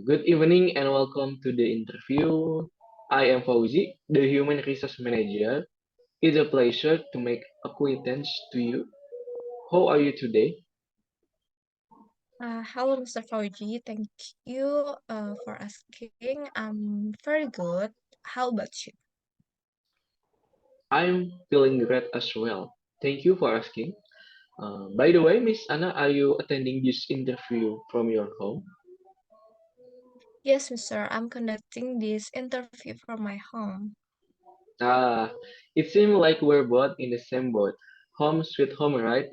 Good evening and welcome to the interview. I am Fauzi, the Human Resource Manager. It's a pleasure to make acquaintance to you. How are you today? Hello, Mr. Fauji. Thank you for asking. I'm very good. How about you? I'm feeling great as well. Thank you for asking. By the way, Miss Anna, are you attending this interview from your home? Yes, Mr. I'm conducting this interview from my home. Ah, it seems like we're both in the same boat. Home sweet home, right?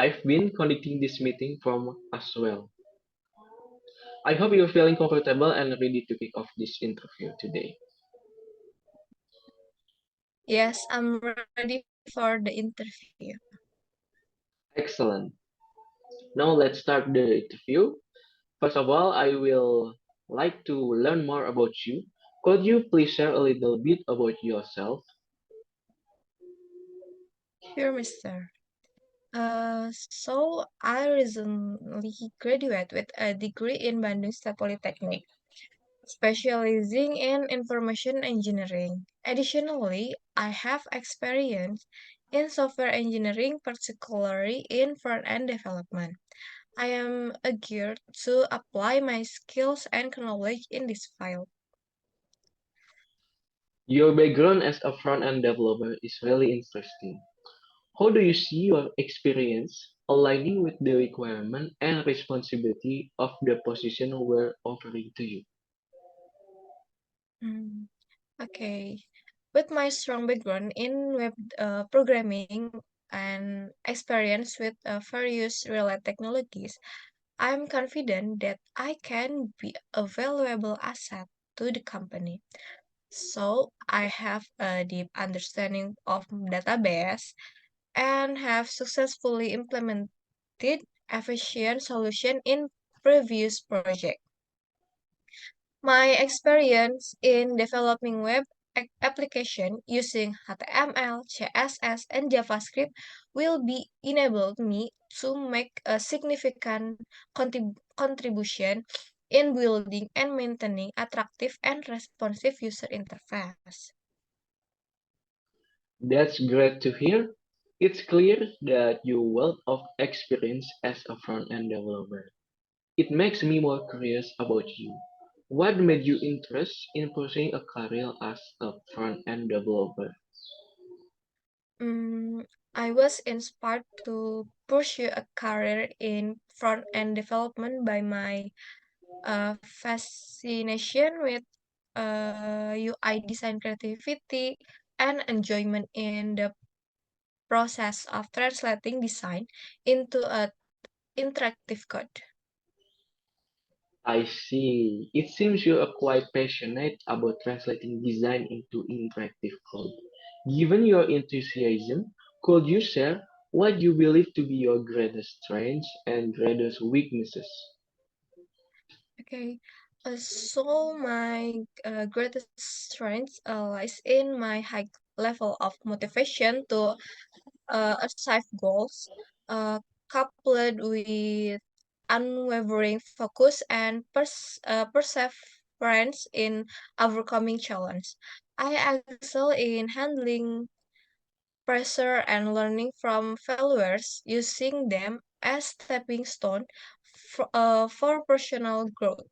I've been conducting this meeting from as well. I hope you're feeling comfortable and ready to kick off this interview today. Yes, I'm ready for the interview. Excellent. Now let's start the interview. First of all, I will like to learn more about you. Could you please share a little bit about yourself? Here, Mr. So I recently graduated with a degree in Bandung State Polytechnic, specializing in information engineering. Additionally, I have experience in software engineering, particularly in front-end development. I am eager to apply my skills and knowledge in this field. Your background as a front-end developer is really interesting. How do you see your experience aligning with the requirement and responsibility of the position we're offering to you? Hmm, Okay, with my strong background in web programming and experience with various related technologies, I'm confident that I can be a valuable asset to the company. So I have a deep understanding of database and have successfully implemented efficient solution in previous project. My experience in developing web application using HTML, CSS, and JavaScript will be enabled me to make a significant contribution in building and maintaining attractive and responsive user interface. That's great to hear. It's clear that you wealth of experience as a front-end developer. It makes me more curious about you. What made you interested in pursuing a career as a front-end developer? Mm, I was inspired to pursue a career in front-end development by my fascination with UI design creativity and enjoyment in the process of translating design into a interactive code. I see. It seems you are quite passionate about translating design into interactive code. Given your enthusiasm, could you share what you believe to be your greatest strengths and greatest weaknesses? Okay, so my greatest strength lies in my high level of motivation to achieve goals, coupled with unwavering focus and perseverance in overcoming challenge. I excel in handling pressure and learning from failures, using them as stepping stone for personal growth.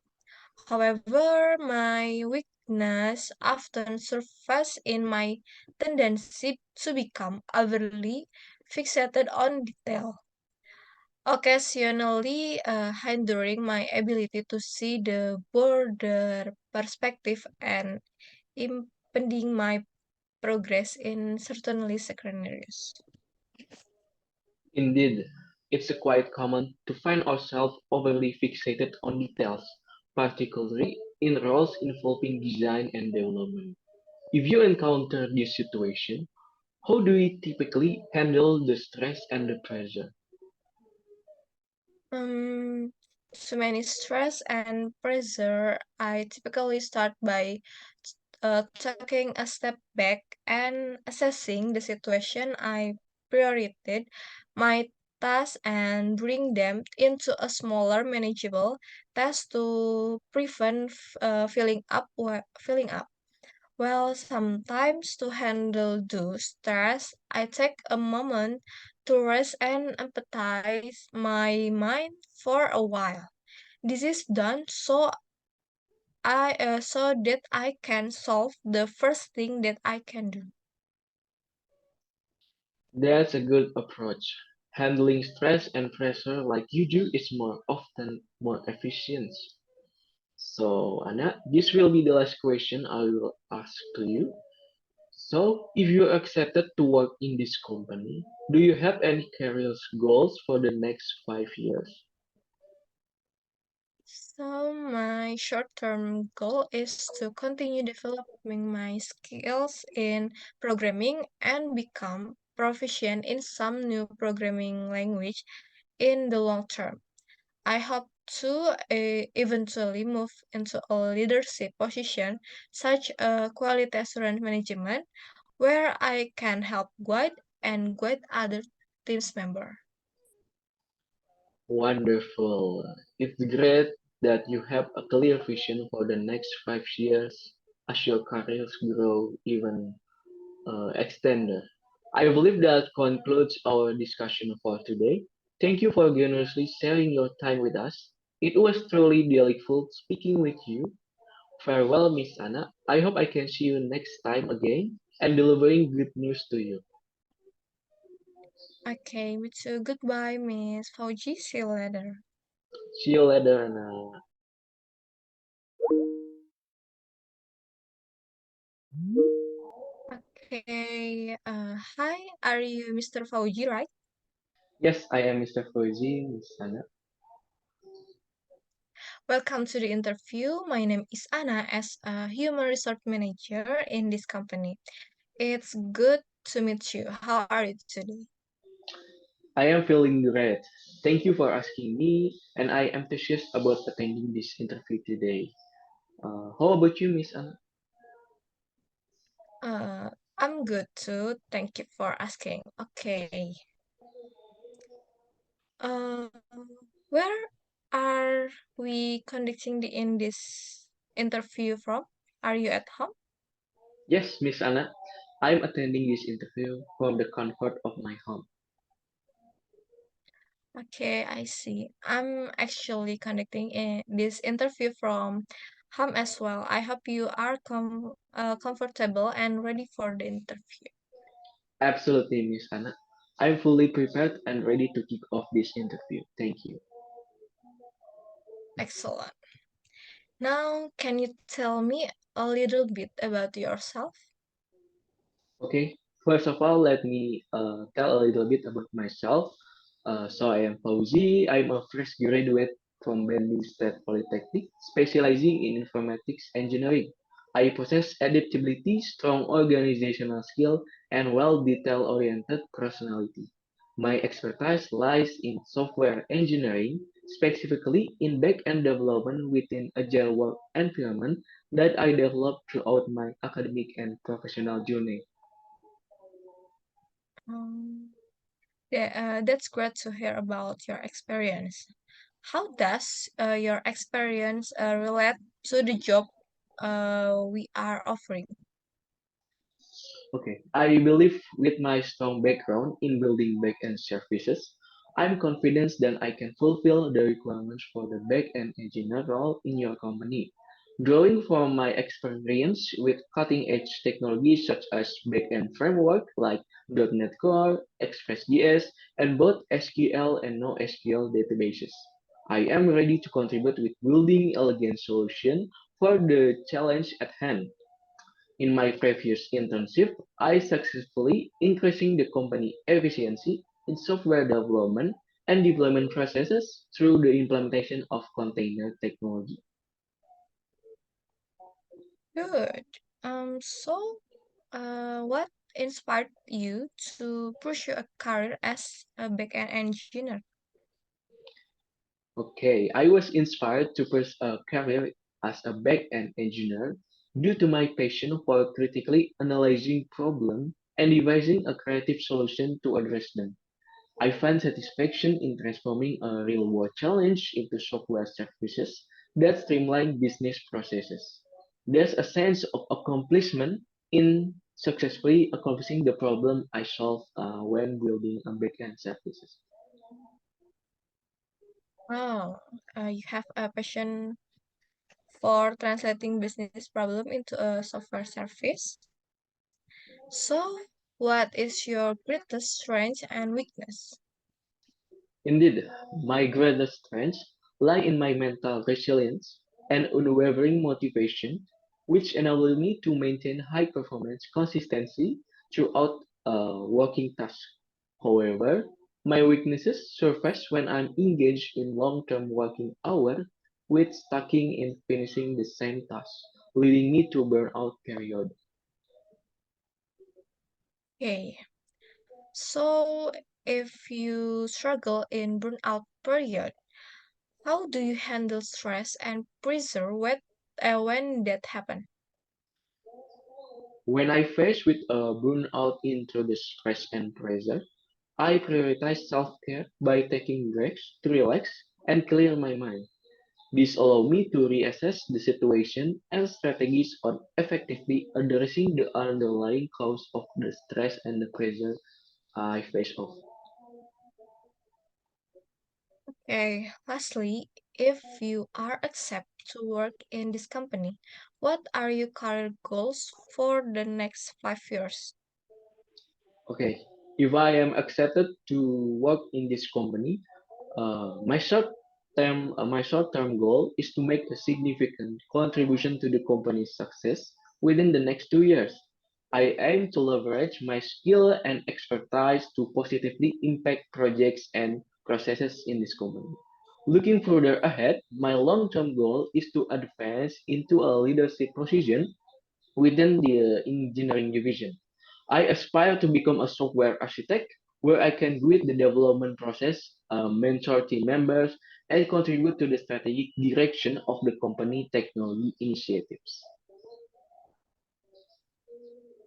However, my weakness often surface in my tendency to become overly fixated on detail, occasionally hindering my ability to see the broader perspective and impeding my progress in certainly scenarios. Indeed, it's quite common to find ourselves overly fixated on details, particularly in roles involving design and development. If you encounter this situation, how do you typically handle the stress and the pressure? Um, to manage stress and pressure, I typically start by taking a step back and assessing the situation I prioritized. My tasks and bring them into a smaller, manageable task to prevent filling up. Well, sometimes to handle those stress, I take a moment to rest and empathize my mind for a while. This is done so that I can solve the first thing that I can do. That's a good approach. Handling stress and pressure like you do is more often more efficient. So, Anna, this will be the last question I will ask to you. So, if you are accepted to work in this company, do you have any career goals for the next 5 years? So my short-term goal is to continue developing my skills in programming and become proficient in some new programming language in the long term. I hope to eventually move into a leadership position, such as quality assurance management, where I can help guide other teams member. Wonderful. It's great that you have a clear vision for the next 5 years as your careers grow even extended. I believe that concludes our discussion for today. Thank you for generously sharing your time with us. It was truly delightful speaking with you. Farewell, Miss Anna. I hope I can see you next time again and delivering good news to you. Okay, me too. Goodbye, Miss Fauji. See you later. See you later, Anna. Okay. Hi, are you Mr. Fauji, right? Yes, I am Mr. Fauzi, Miss Anna. Welcome to the interview. My name is Anna as a human resource manager in this company. It's good to meet you. How are you today? I am feeling great. Thank you for asking me, and I am anxious about attending this interview today. How about you, Miss Anna? Uh, I'm good too. Thank you for asking. Okay. Uh, where are we conducting in this interview from? Are you at home? Yes, Miss Anna. I am attending this interview from the comfort of my home. Okay, I see. I'm actually conducting this interview from home as well. I hope you are comfortable and ready for the interview. Absolutely, Miss Anna. I'm fully prepared and ready to kick off this interview. Thank you. Excellent. Now, can you tell me a little bit about yourself? Okay, first of all, let me tell a little bit about myself. So I am Fauzi. I'm a fresh graduate from Bandung State Polytechnic, specializing in informatics engineering. I possess adaptability, strong organizational skill, and well detail-oriented personality. My expertise lies in software engineering, specifically in back-end development within agile work environment that I developed throughout my academic and professional journey. Um, yeah, that's great to hear about your experience. How does your experience relate to the job we are offering? Okay, I believe with my strong background in building back-end services, I'm confident that I can fulfill the requirements for the back-end engineer role in your company. Drawing from my experience with cutting-edge technologies such as back-end framework like .NET Core, Express.js, and both SQL and NoSQL databases, I am ready to contribute with building elegant solutions for the challenge at hand. In my previous internship, I successfully increasing the company efficiency in software development and deployment processes through the implementation of container technology. Good. What inspired you to pursue a career as a backend engineer? Okay, I was inspired to pursue a career as a back-end engineer due to my passion for critically analyzing problems and devising a creative solution to address them. I find satisfaction in transforming a real-world challenge into software services that streamline business processes. There's a sense of accomplishment in successfully accomplishing the problem I solved when building a backend services. Oh, you have a passion for translating business problem into a software service. So, what is your greatest strength and weakness? Indeed, my greatest strengths lie in my mental resilience and unwavering motivation, which enable me to maintain high performance consistency throughout working tasks. However, my weaknesses surface when I'm engaged in long-term working hours with stacking in finishing the same task, leading me to burnout period. Okay, so if you struggle in burnout period, how do you handle stress and pressure when that happen? When I face with a burnout into the stress and pressure, I prioritize self-care by taking breaks to relax and clear my mind. This allows me to reassess the situation and strategies on effectively addressing the underlying cause of the stress and the pressure I face off. Okay, lastly, if you are accepted to work in this company, what are your career goals for the next 5 years? Okay, if I am accepted to work in this company, my short-term goal is to make a significant contribution to the company's success within the next 2 years. I aim to leverage my skill and expertise to positively impact projects and processes in this company. Looking further ahead, my long-term goal is to advance into a leadership position within the engineering division. I aspire to become a software architect where I can guide the development process, mentor team members, and contribute to the strategic direction of the company technology initiatives.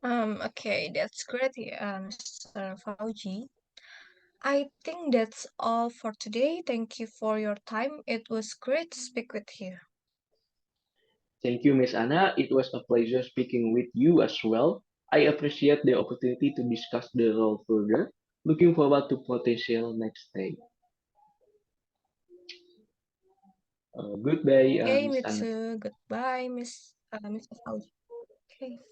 Okay, that's great, Mr. Fauji. I think that's all for today. Thank you for your time. It was great to speak with you. Thank you, Miss Anna. It was a pleasure speaking with you as well. I appreciate the opportunity to discuss the role further. Looking forward to potential next day. Goodbye, Okay, Miss me Anna. too. Goodbye, Mr. Fauji. Okay.